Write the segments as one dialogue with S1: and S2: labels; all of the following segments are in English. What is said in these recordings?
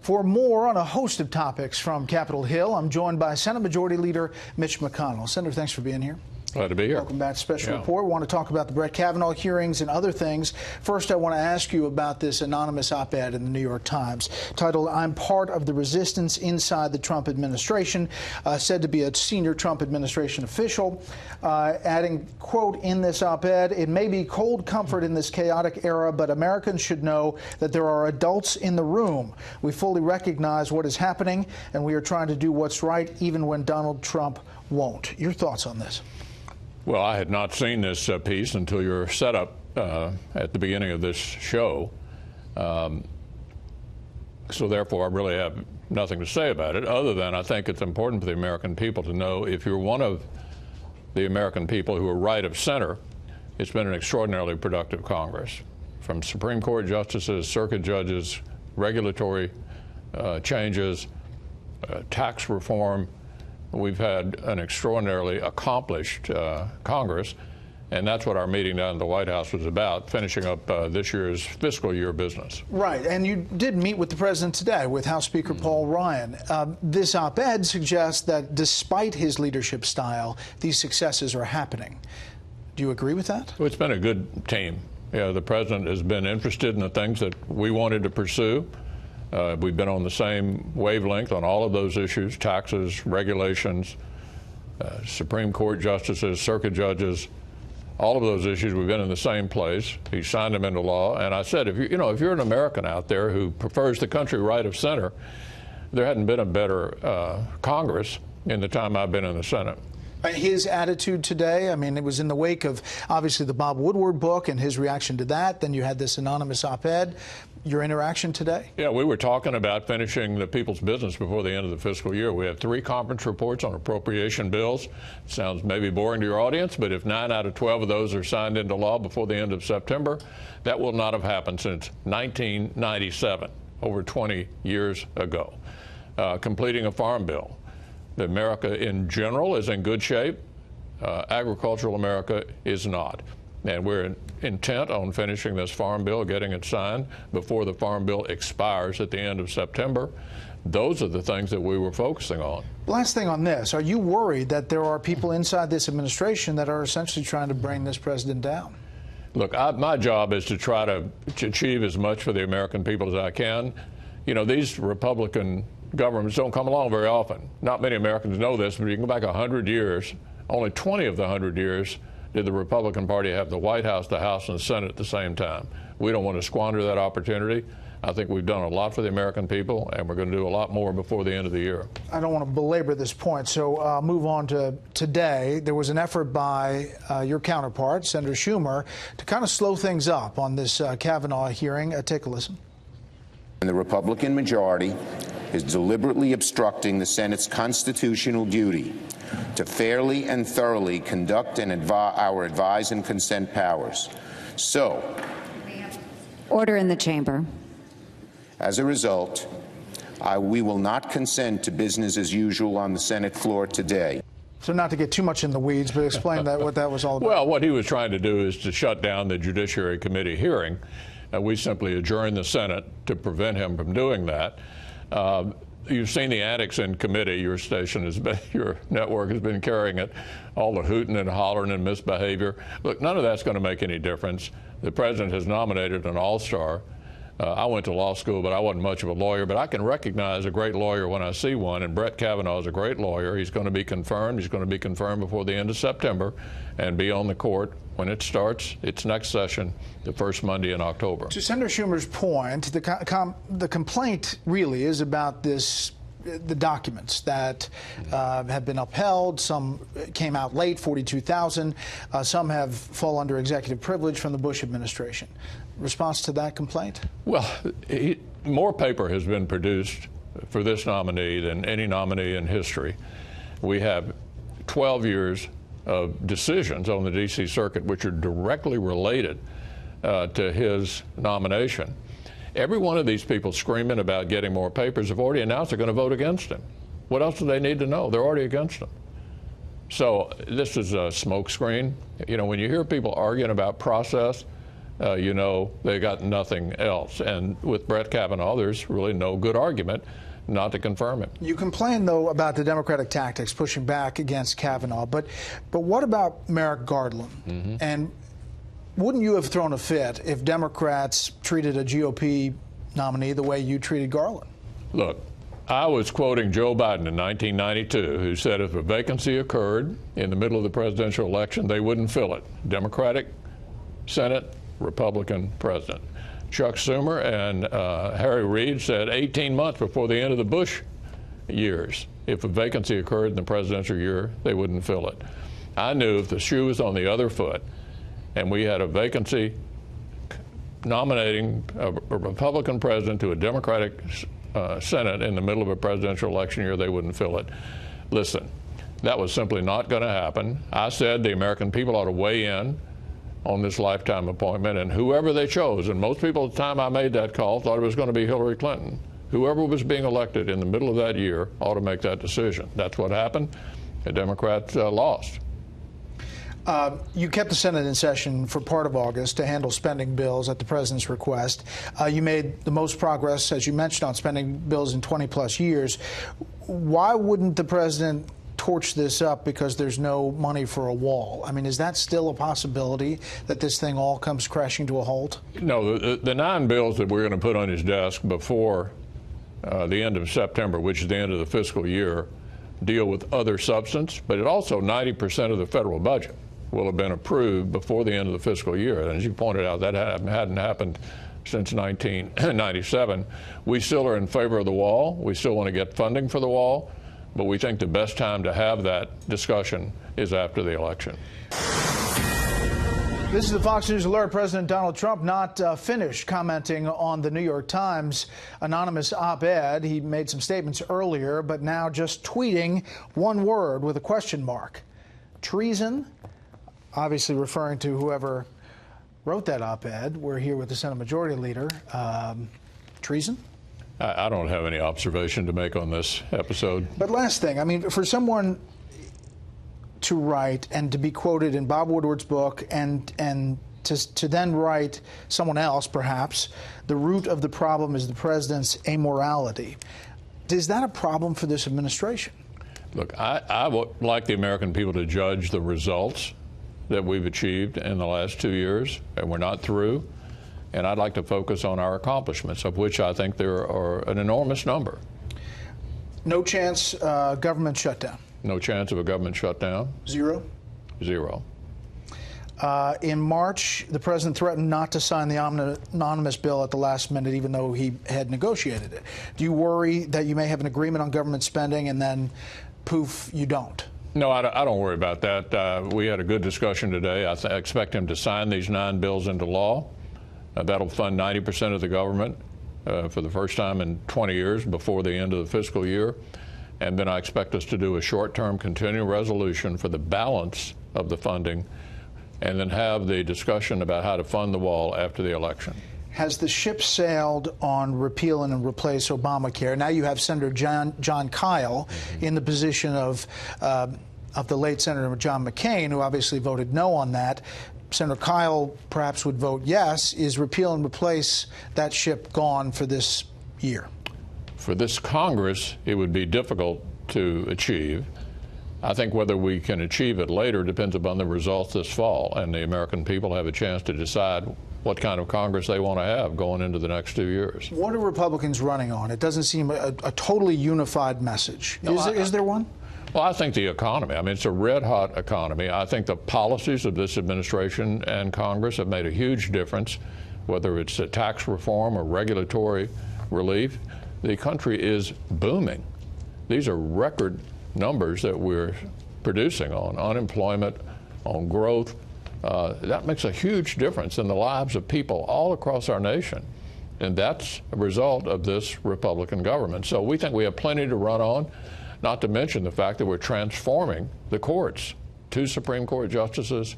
S1: For more on a host of topics from Capitol Hill, I'm joined by Senate Majority Leader Mitch McConnell. Senator, thanks for being here.
S2: Glad to be here.
S1: Welcome back to Special Report. We want to talk about the Brett Kavanaugh hearings and other things. First, I want to ask you about this anonymous op-ed in the New York Times titled, "I'm part of the resistance inside the Trump administration," said to be a senior Trump administration official, adding, quote, in this op-ed, "It may be cold comfort in this chaotic era, but Americans should know that there are adults in the room. We fully recognize what is happening, and we are trying to do what's right, even when Donald Trump won't." Your thoughts on this?
S2: Well, I had not seen this piece until your setup at the beginning of this show. So therefore, I really have nothing to say about it, other than I think it's important for the American people to know, if you're one of the American people who are right of center, it's been an extraordinarily productive Congress. From Supreme Court justices, circuit judges, regulatory changes, tax reform, we've had an extraordinarily accomplished Congress, and that's what our meeting down at the White House was about, finishing up this year's fiscal year business.
S1: Right, and you did meet with the president today, with House Speaker Paul Ryan. This op-ed suggests that despite his leadership style, these successes are happening. Do you agree with that?
S2: Well, it's been a good team. Yeah, the president has been interested in the things that we wanted to pursue. We've been on the same wavelength on all of those issues: taxes, regulations, Supreme Court justices, circuit judges, all of those issues. We've been in the same place. He signed them into law. And I said, if you're an American out there who prefers the country right of center, there hadn't been a better Congress in the time I've been in the Senate.
S1: His attitude today, I mean, it was in the wake of, obviously, the Bob Woodward book and his reaction to that. Then you had this anonymous op-ed. Your interaction today? Yeah,
S2: we were talking about finishing the people's business before the end of the fiscal year. We have 3 conference reports on appropriation bills. Sounds maybe boring to your audience, but if 9 out of 12 of those are signed into law before the end of September, that will not have happened since 1997, over 20 years ago. Completing a farm bill. America in general is in good shape. Agricultural America is not. And we're intent on finishing this farm bill, getting it signed before the farm bill expires at the end of September. Those are the things that we were focusing on.
S1: Last thing on this, are you worried that there are people inside this administration that are essentially trying to bring this president down?
S2: Look, my job is to try to achieve as much for the American people as I can. You know, these Republican governments don't come along very often. Not many Americans know this, but you can go back 100 years, only 20 of the 100 years did the Republican Party have the White House, the House, and the Senate at the same time. We don't want to squander that opportunity. I think we've done a lot for the American people, and we're going to do a lot more before the end of the year.
S1: I don't want to belabor this point, so I'll move on to today. There was an effort by your counterpart, Senator Schumer, to kind of slow things up on this Kavanaugh hearing. Take a listen.
S3: And the Republican majority is deliberately obstructing the Senate's constitutional duty to fairly and thoroughly conduct our advise and consent powers. So,
S4: order in the chamber.
S3: As a result, we will not consent to business as usual on the Senate floor today.
S1: So not to get too much in the weeds, but explain what that was all about.
S2: Well, what he was trying to do is to shut down the Judiciary Committee hearing. We simply adjourned the Senate to prevent him from doing that. You've seen the antics in committee. Your station has been, your network has been carrying it, all the hooting and hollering and misbehavior. Look, none of that's going to make any difference. The president has nominated an all-star. I went to law school, but I wasn't much of a lawyer. But I can recognize a great lawyer when I see one, and Brett Kavanaugh is a great lawyer. He's going to be confirmed. He's going to be confirmed before the end of September and be on the court when it starts its next session, the first Monday in October.
S1: To Senator Schumer's point, the complaint really is about the documents that have been upheld. Some came out late, 42,000. Some have fall under executive privilege from the Bush administration. Response to that complaint?
S2: Well, more paper has been produced for this nominee than any nominee in history. We have 12 years of decisions on the D.C. Circuit which are directly related to his nomination. Every one of these people screaming about getting more papers have already announced they're going to vote against him. What else do they need to know? They're already against him. So this is a smokescreen. You know, when you hear people arguing about process, you know they got nothing else. And with Brett Kavanaugh, there's really no good argument not to confirm him.
S1: You complain, though, about the Democratic tactics pushing back against Kavanaugh, but what about Merrick Garland? Mm-hmm. And wouldn't you have thrown a fit if Democrats treated a GOP nominee the way you treated Garland?
S2: Look, I was quoting Joe Biden in 1992, who said if a vacancy occurred in the middle of the presidential election, they wouldn't fill it. Democratic Senate, Republican president. Chuck Schumer and Harry Reid said 18 months before the end of the Bush years, if a vacancy occurred in the presidential year, they wouldn't fill it. I knew if the shoe was on the other foot and we had a vacancy nominating a Republican president to a Democratic Senate in the middle of a presidential election year, they wouldn't fill it. Listen, that was simply not going to happen. I said the American people ought to weigh in on this lifetime appointment, and whoever they chose, and most people at the time I made that call thought it was going to be Hillary Clinton. Whoever was being elected in the middle of that year ought to make that decision. That's what happened. The Democrats lost.
S1: You kept the Senate in session for part of August to handle spending bills at the president's request. You made the most progress, as you mentioned, on spending bills in 20-plus years. Why wouldn't the president torch this up because there's no money for a wall? I mean, is that still a possibility that this thing all comes crashing to a halt?
S2: No, the 9 bills that we're going to put on his desk before the end of September, which is the end of the fiscal year, deal with other substance, but it also 90% of the federal budget will have been approved before the end of the fiscal year. And as you pointed out, that hadn't happened since 1997. We still are in favor of the wall. We still want to get funding for the wall, but we think the best time to have that discussion is after the election.
S1: This is the Fox News Alert. President Donald Trump not finished commenting on the New York Times anonymous op-ed. He made some statements earlier, but now just tweeting one word with a question mark. Treason, obviously referring to whoever wrote that op-ed. We're here with the Senate Majority Leader. Treason?
S2: I don't have any observation to make on this episode.
S1: But last thing, I mean, for someone to write and to be quoted in Bob Woodward's book and to then write someone else, perhaps, the root of the problem is the president's amorality. Is that a problem for this administration?
S2: Look, I would like the American people to judge the results that we've achieved in the last 2 years, and we're not through. And I'd like to focus on our accomplishments, of which I think there are an enormous number.
S1: No chance government shutdown?
S2: No chance of a government shutdown.
S1: Zero?
S2: Zero.
S1: In March, the president threatened not to sign the anonymous bill at the last minute, even though he had negotiated it. Do you worry that you may have an agreement on government spending and then, poof, you don't?
S2: No, I don't worry about that. We had a good discussion today. I expect him to sign these 9 bills into law. That'll fund 90% of the government for the first time in 20 years before the end of the fiscal year. And then I expect us to do a short-term continuing resolution for the balance of the funding and then have the discussion about how to fund the wall after the election.
S1: Has the ship sailed on repeal and replace Obamacare? Now you have Senator John Kyle in the position of the late Senator John McCain, who obviously voted no on that. Senator Kyle perhaps would vote yes. Is repeal and replace that ship gone for this year?
S2: For this Congress, it would be difficult to achieve. I think whether we can achieve it later depends upon the results this fall, and the American people have a chance to decide what kind of Congress they want to have going into the next 2 years.
S1: What are Republicans running on? It doesn't seem a totally unified message. No, is there one?
S2: Well, I think the economy. I mean, it's a red-hot economy. I think the policies of this administration and Congress have made a huge difference, whether it's a tax reform or regulatory relief. The country is booming. These are record numbers that we're producing on unemployment, on growth. That makes a huge difference in the lives of people all across our nation. And that's a result of this Republican government. So we think we have plenty to run on, not to mention the fact that we're transforming the courts. 2 Supreme Court justices,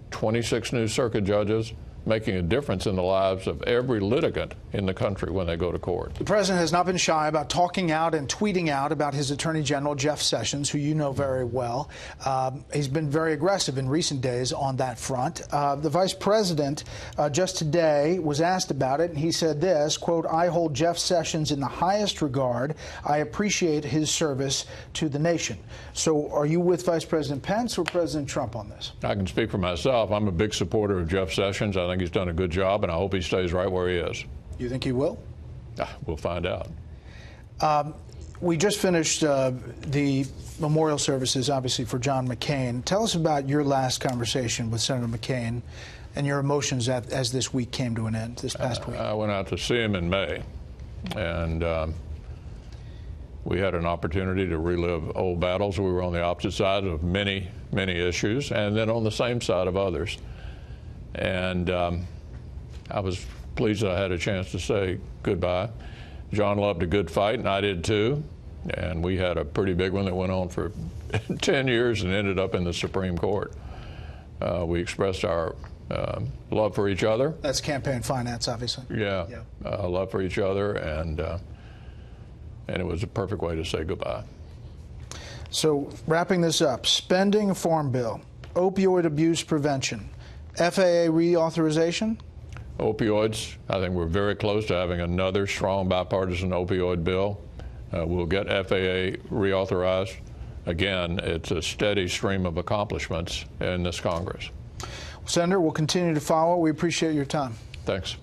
S2: 26 new circuit judges, making a difference in the lives of every litigant in the country when they go to court.
S1: The president has not been shy about talking out and tweeting out about his Attorney General, Jeff Sessions, who you know very well. He's been very aggressive in recent days on that front. The vice president just today was asked about it, and he said this, quote, "I hold Jeff Sessions in the highest regard. I appreciate his service to the nation." So are you with Vice President Pence or President Trump on this?
S2: I can speak for myself. I'm a big supporter of Jeff Sessions. I think he's done a good job, and I hope he stays right where he is.
S1: You think he will?
S2: We'll find out.
S1: We just finished the memorial services, obviously, for John McCain. Tell us about your last conversation with Senator McCain and your emotions as this week came to an end, this past week.
S2: I went out to see him in May, and we had an opportunity to relive old battles. We were on the opposite side of many, many issues, and then on the same side of others. And I was pleased that I had a chance to say goodbye. John loved a good fight, and I did too. And we had a pretty big one that went on for 10 years and ended up in the Supreme Court. We expressed our love for each other.
S1: That's campaign finance, obviously.
S2: Yeah. Love for each other, and it was a perfect way to say goodbye.
S1: So wrapping this up, spending farm bill, opioid abuse prevention, FAA reauthorization?
S2: Opioids, I think we're very close to having another strong bipartisan opioid bill. We'll get FAA reauthorized. Again, it's a steady stream of accomplishments in this Congress.
S1: Senator, we'll continue to follow. We appreciate your time.
S2: Thanks.